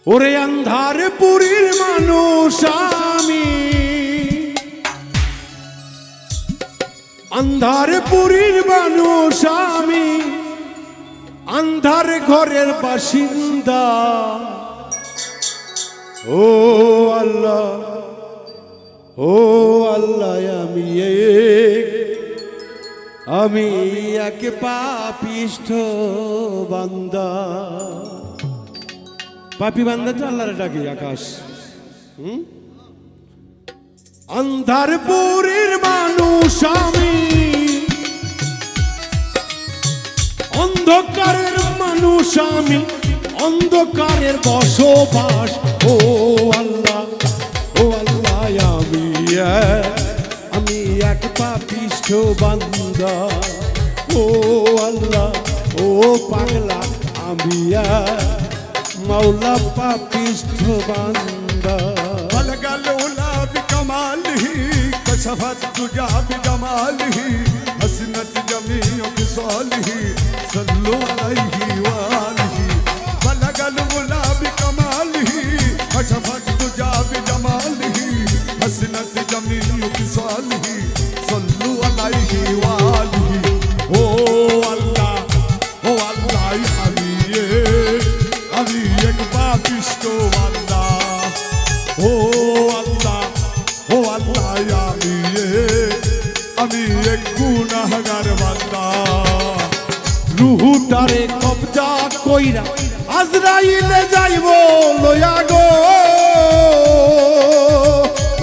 ওরে আন্ধার পুরীর মানুষ আমি, আন্ধার পুরীর মানুষ আমি, আন্ধার ঘরের বাসিন্দা। ও আল্লাহ, ও আল্লাহ, আমি এক পাপিষ্ঠ বান্দা। পাপি বান্দা তো আল্লাহর ডাকে আকাশ। আন্ধার পুরীর মানুষ আমি, অন্ধকারের মানুষ আমি, অন্ধকারের বসবাস। ও আল্লাহ, ও আল্লাহ, আমি এক পাপিষ্ঠ বান্দা। ও আল্লাহ, ও পাগলা, আমি মৌলা পাপিষ্ঠ বান্দা। बलगल उला बिकमालिह कशफत तुजा बिजमालिह हसनत जमीओ बिसालिह सल्लु अलैहि वालिह। बलगल उला बिकमालिह कशफत तुजा बिजमालिह हसनत जमीओ बिसालिह सल्लु अलैहि वालिह। ओ अल्लाह, ओ अल्लाह, আমি এক পাপিষ্ঠ বান্দা। ও আল্লাহ, ও আল্লাহ, আমি এক গুনাহগার বান্দা। রুহুটারে কবজা কইরা আজরাইলে যাইব লয়া গো।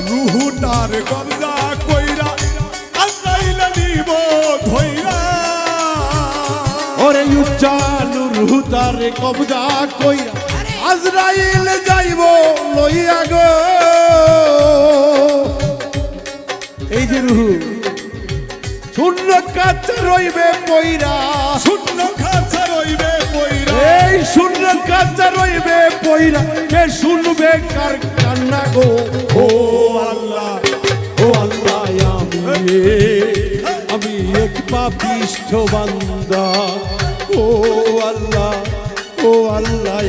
রুহুটার কবজা কইরা আজরাইলে নিব ধইরা। ওরে উজ্জালু রুহুটারে কবজা কইরা আজরাইলে যাইব লইয়া গো। এই যে রুহু শূন্য কাছে রইবে পইরা, শূন্য খাঁচা রইবে পইরা। এই শূন্য কাছে রইবে পইরা, কে শুনবে কার কান্না গো। ও আল্লাহ, ও আল্লাহ, আমি এক পাপিষ্ঠ বান্দা। ও আল্লাহ, ও আল্লাহ,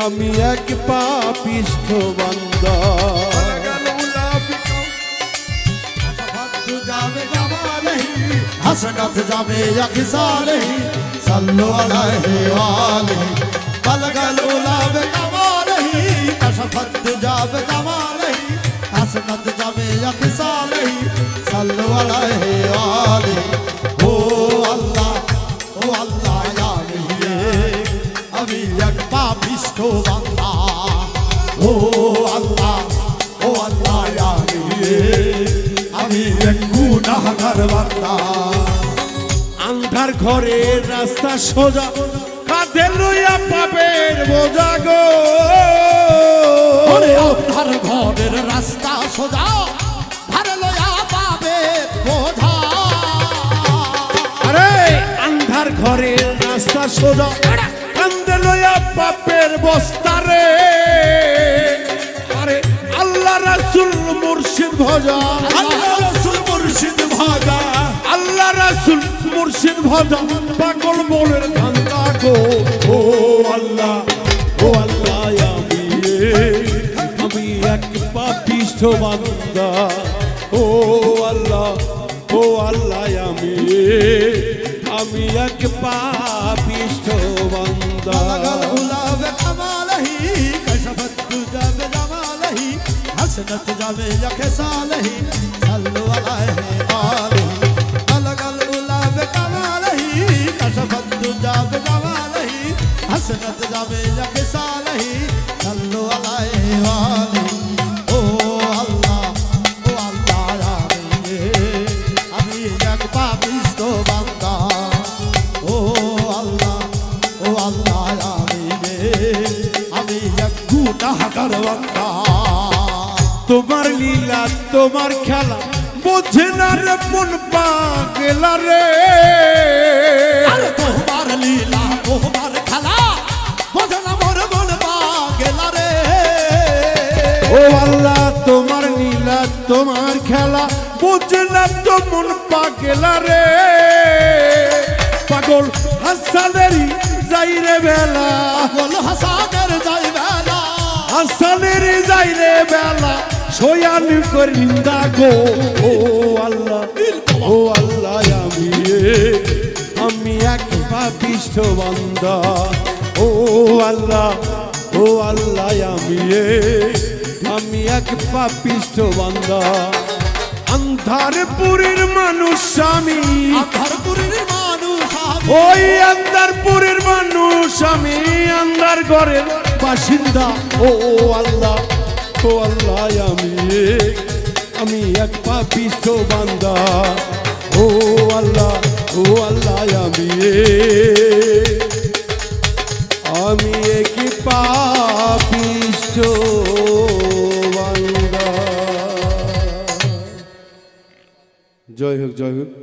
আমি এক পাপিষ্ঠ বান্দা। हसनत जामे यखसालही सल्लु अलैहि वालिही। बलगल उला बिकमालिही कशफत तुजा बिजमालिही हसनत जामे यखसालही सल्लु अलैहि वालिही। ओ अल्लाह, ओ अल्लाह, আমি এক পাপিষ্ঠ বান্দা। ও আল্লাহ, ও আল্লাহ, আমি এক গুনাহগার বান্দা। আন্ধার ঘরের রাস্তা সোজা, কাঁধে লইয়া পাপের বোঝা গো। আন্ধার ঘরের রাস্তা সোজা, ধারে লয়া পাবে বোঝা। আরে আন্ধার ঘরের রাস্তা সোজা, কাঁধে লইয়া পাপের বস্তারে। আরে আল্লাহ রাসূল মুর্শিদ ভজা, আল্লাহ রাসূল মুর্শিদ ভজা, আল্লাহ রাসূল মুর্শিদ ভজা, পাগল মনের ধান্দা গো। ও আল্লাহ, ও আল্লাহ, আমি এক পাপিষ্ঠ বান্দা। ও আল্লাহ, ও আল্লাহ, আমি এক পাপিষ্ঠ বান্দা। বলগল উলা বিকমালিহি কশফত তুজা বিজমালিহি হসনত জামে यखसालही सल्लु अलैहि वालिही। बलगल उला बिकमालिही कशफत तुजा बिजमालिही हसनत जामे यखसालही सल्लु अलैहि वालिही। ও আল্লাহ, ও আল্লাহ, আমি এক পাপিষ্ঠ বান্দা। ও আল্লাহ, ও আল্লাহ, আমি এক গুনাহগার বান্দা। তোমার লীলা, তোমার খেলা বোঝে না রে মন পাগলা রে। আরে তোমার লীলা, তোমার খেলা বোঝে না মোর মন পাগলা রে। ও আল্লাহ, তোমার লীলা, তোমার খেলা বোঝে না তো মন পাগলা রে। পাগল হাসানেরই যাই রে বেলা, পাগল হাসানে শয়ান করে নিন্দা গো ও আল্লাহ আমি এক পাপিষ্ঠ বান্দা ও আল্লাহ আমি এক পাপিষ্ঠ বান্দা আন্ধারপুরের মানুষ আমি আধারপুরের মানুষ আমি ওই আন্ধারপুরের মানুষ আমি আন্ধার ঘরের বাসিন্দা ও আল্লাহ আমি এক পাপিষ্ঠ বান্দা ও আল্লাহ আমি এক পাপিষ্ঠ বান্দা। জয় হোক জয় হোক।